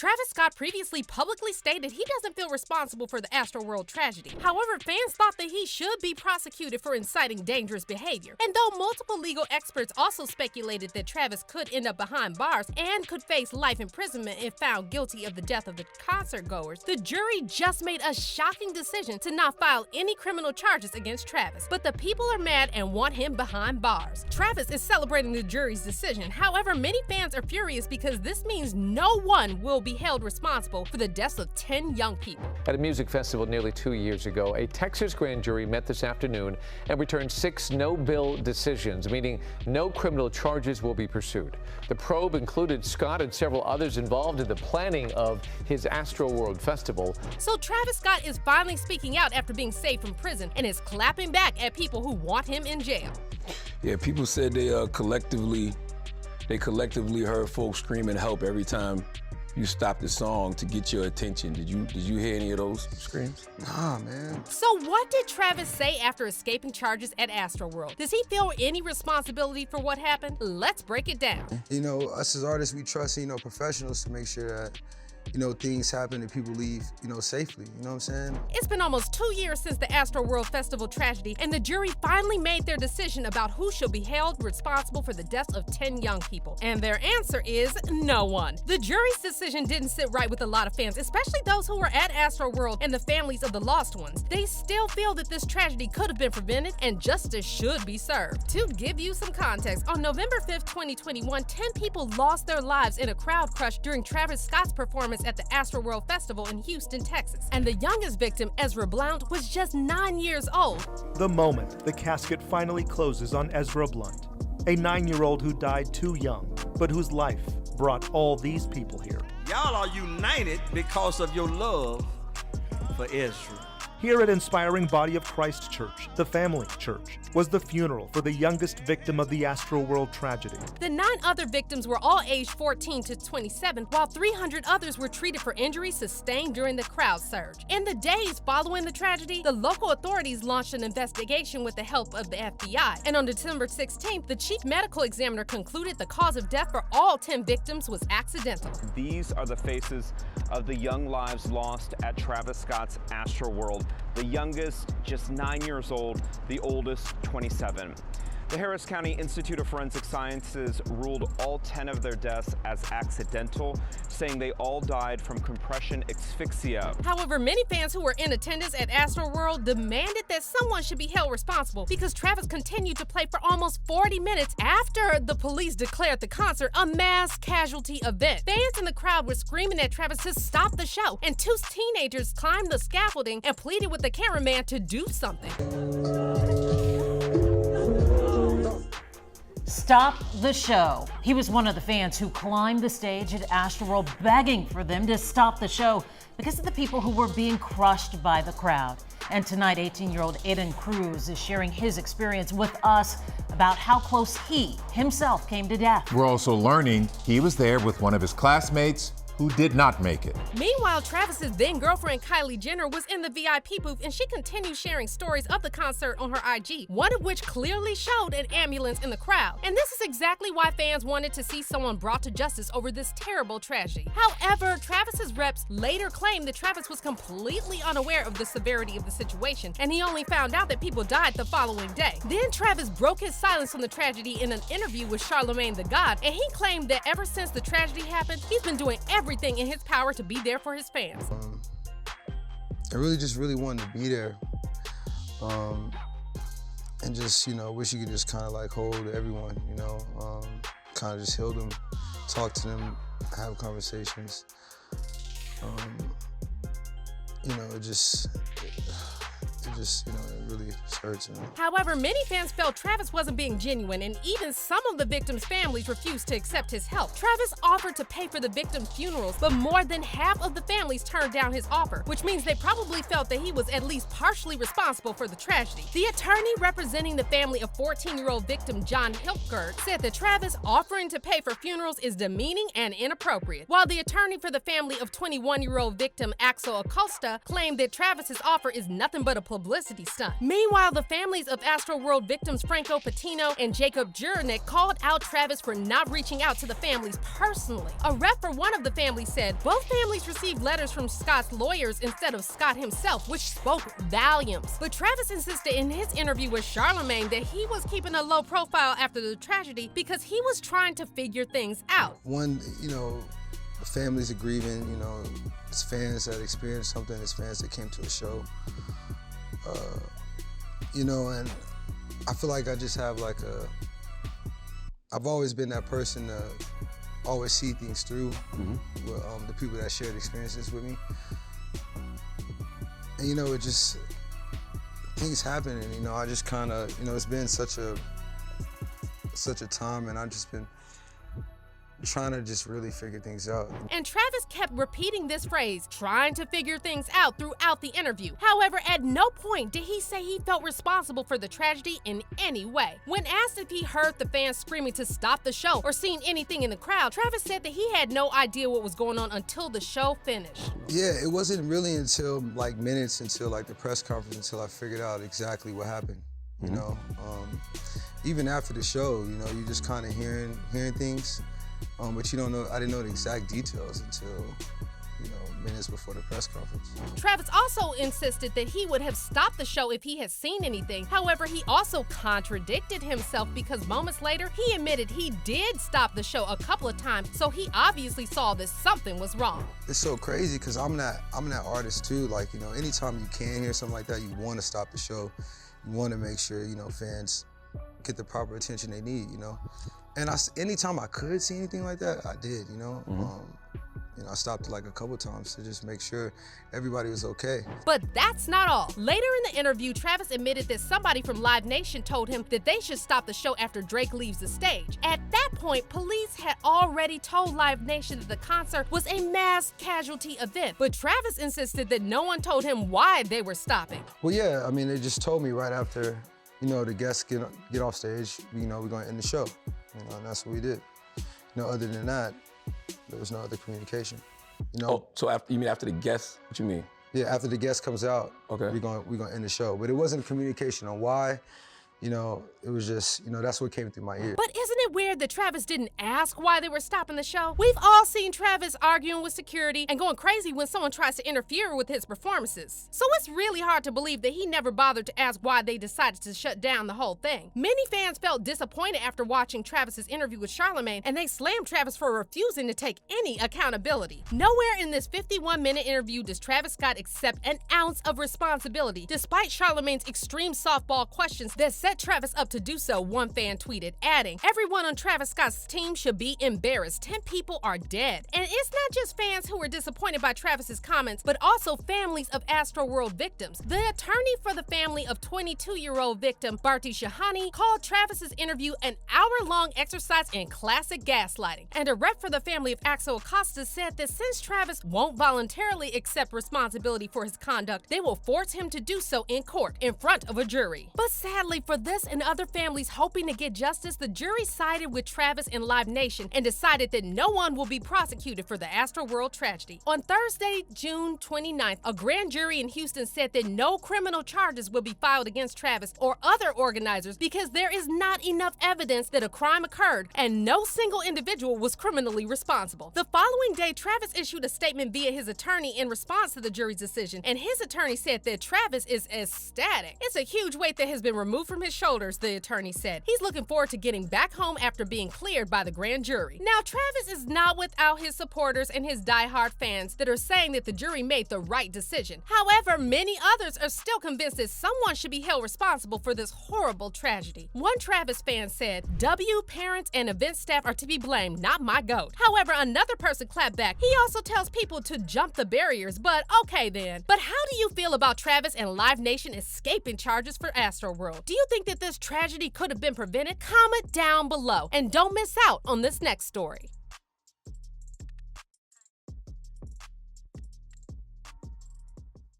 Travis Scott previously publicly stated he doesn't feel responsible for the Astroworld tragedy. However, fans thought that he should be prosecuted for inciting dangerous behavior. And though multiple legal experts also speculated that Travis could end up behind bars and could face life imprisonment if found guilty of the death of the concert goers, the jury just made a shocking decision to not file any criminal charges against Travis. But the people are mad and want him behind bars. Travis is celebrating the jury's decision. However, many fans are furious because this means no one will be held responsible for the deaths of 10 young people. At a music festival nearly 2 years ago, a Texas grand jury met this afternoon and returned 6 no-bill decisions, meaning no criminal charges will be pursued. The probe included Scott and several others involved in the planning of his Astroworld festival. So Travis Scott is finally speaking out after being saved from prison and is clapping back at people who want him in jail. Yeah, people said they collectively heard folks screaming help every time you stopped the song to get your attention. Did you hear any of those screams? Nah, man. So what did Travis say after escaping charges at Astroworld? Does he feel any responsibility for what happened? Let's break it down. You know, us as artists, we trust, professionals to make sure that, things happen and people leave, safely. You know what I'm saying? It's been almost 2 years since the Astroworld Festival tragedy, and the jury finally made their decision about who should be held responsible for the deaths of 10 young people. And their answer is no one. The jury's decision didn't sit right with a lot of fans, especially those who were at Astroworld and the families of the lost ones. They still feel that this tragedy could have been prevented and justice should be served. To give you some context, on November 5th, 2021, 10 people lost their lives in a crowd crush during Travis Scott's performance at the Astroworld Festival in Houston, Texas. And the youngest victim, Ezra Blount, was just 9 years old. The moment the casket finally closes on Ezra Blount, a 9-year-old who died too young, but whose life brought all these people here. Y'all are united because of your love for Ezra. Here at Inspiring Body of Christ Church, the family church, was the funeral for the youngest victim of the Astroworld tragedy. The 9 other victims were all aged 14 to 27, while 300 others were treated for injuries sustained during the crowd surge. In the days following the tragedy, the local authorities launched an investigation with the help of the FBI. And on December 16th, the chief medical examiner concluded the cause of death for all 10 victims was accidental. These are the faces of the young lives lost at Travis Scott's Astroworld. The youngest, just 9 years old, the oldest, 27. The Harris County Institute of Forensic Sciences ruled all 10 of their deaths as accidental, saying they all died from compression asphyxia. However, many fans who were in attendance at Astroworld demanded that someone should be held responsible because Travis continued to play for almost 40 minutes after the police declared the concert a mass casualty event. Fans in the crowd were screaming at Travis to stop the show, and 2 teenagers climbed the scaffolding and pleaded with the cameraman to do something. Stop the show. He was one of the fans who climbed the stage at Astroworld begging for them to stop the show because of the people who were being crushed by the crowd. And tonight, 18-year-old Aiden Cruz is sharing his experience with us about how close he himself came to death. We're also learning he was there with one of his classmates who did not make it. Meanwhile, Travis's then-girlfriend Kylie Jenner was in the VIP booth, and she continued sharing stories of the concert on her IG, one of which clearly showed an ambulance in the crowd. And this is exactly why fans wanted to see someone brought to justice over this terrible tragedy. However, Travis's reps later claimed that Travis was completely unaware of the severity of the situation, and he only found out that people died the following day. Then Travis broke his silence on the tragedy in an interview with Charlemagne the God, and he claimed that ever since the tragedy happened, he's been doing everything in his power to be there for his fans. I really wanted to be there. And just, wish you could just kind of like hold everyone, kind of just heal them, talk to them, have conversations. It really hurts. However, many fans felt Travis wasn't being genuine, and even some of the victims' families refused to accept his help. Travis offered to pay for the victims' funerals, but more than half of the families turned down his offer, which means they probably felt that he was at least partially responsible for the tragedy. The attorney representing the family of 14-year-old victim John Hilkert said that Travis offering to pay for funerals is demeaning and inappropriate, while the attorney for the family of 21-year-old victim Axel Acosta claimed that Travis's offer is nothing but a publicity stunt. Meanwhile, the families of Astroworld victims Franco Patino and Jacob Jurnick called out Travis for not reaching out to the families personally. A rep for one of the families said both families received letters from Scott's lawyers instead of Scott himself, which spoke volumes. But Travis insisted in his interview with Charlemagne that he was keeping a low profile after the tragedy because he was trying to figure things out. One, the families are grieving, it's fans that experienced something, it's fans that came to a show. And I feel like I just have I've always been that person to always see things through with the people that shared experiences with me. And it just, things happen and I just kind of, it's been such a time and I've just been trying to just really figure things out. And Travis kept repeating this phrase, trying to figure things out, throughout the interview. However, at no point did he say he felt responsible for the tragedy in any way. When asked if he heard the fans screaming to stop the show or seen anything in the crowd, Travis said that he had no idea what was going on until the show finished. Yeah, it wasn't really until minutes until the press conference until I figured out exactly what happened. Even after the show, you just kind of hearing things. But you don't know, I didn't know the exact details until, minutes before the press conference. Travis also insisted that he would have stopped the show if he had seen anything. However, he also contradicted himself because moments later, he admitted he did stop the show a couple of times, so he obviously saw that something was wrong. It's so crazy because I'm that artist too. Anytime you can hear something like that, you want to stop the show. You want to make sure, fans get the proper attention they need, And anytime I could see anything like that, I did, I stopped a couple times to just make sure everybody was okay. But that's not all. Later in the interview, Travis admitted that somebody from Live Nation told him that they should stop the show after Drake leaves the stage. At that point, police had already told Live Nation that the concert was a mass casualty event. But Travis insisted that no one told him why they were stopping. Well, yeah, they just told me right after, the guests get off stage, we're going to end the show. And that's what we did. Other than that, there was no other communication. Oh, so you mean after the guest? What you mean? Yeah, after the guest comes out, okay, we're gonna end the show. But it wasn't a communication on why. It was just, that's what came through my ear. But isn't it weird that Travis didn't ask why they were stopping the show? We've all seen Travis arguing with security and going crazy when someone tries to interfere with his performances. So it's really hard to believe that he never bothered to ask why they decided to shut down the whole thing. Many fans felt disappointed after watching Travis's interview with Charlemagne, and they slammed Travis for refusing to take any accountability. Nowhere in this 51-minute interview does Travis Scott accept an ounce of responsibility, despite Charlemagne's extreme softball questions that set Travis up to do so, one fan tweeted, adding, "Everyone on Travis Scott's team should be embarrassed. 10 people are dead." And it's not just fans who were disappointed by Travis's comments, but also families of Astroworld victims. The attorney for the family of 22-year-old victim Bharti Shahani called Travis's interview an hour-long exercise in classic gaslighting. And a rep for the family of Axel Acosta said that since Travis won't voluntarily accept responsibility for his conduct, they will force him to do so in court in front of a jury. But sadly for this and other families hoping to get justice, the jury sided with Travis and Live Nation and decided that no one will be prosecuted for the Astroworld tragedy. On Thursday, June 29th, a grand jury in Houston said that no criminal charges will be filed against Travis or other organizers because there is not enough evidence that a crime occurred and no single individual was criminally responsible. The following day, Travis issued a statement via his attorney in response to the jury's decision, and his attorney said that Travis is ecstatic. It's a huge weight that has been removed from his shoulders, the attorney said. He's looking forward to getting back home after being cleared by the grand jury. Now, Travis is not without his supporters and his diehard fans that are saying that the jury made the right decision. However, many others are still convinced that someone should be held responsible for this horrible tragedy. One Travis fan said, "W, parents, and event staff are to be blamed, not my goat." However, another person clapped back. He also tells people to jump the barriers, but okay then. But how do you feel about Travis and Live Nation escaping charges for Astroworld? Do you think that this tragedy could have been prevented? Comment down below and don't miss out on this next story.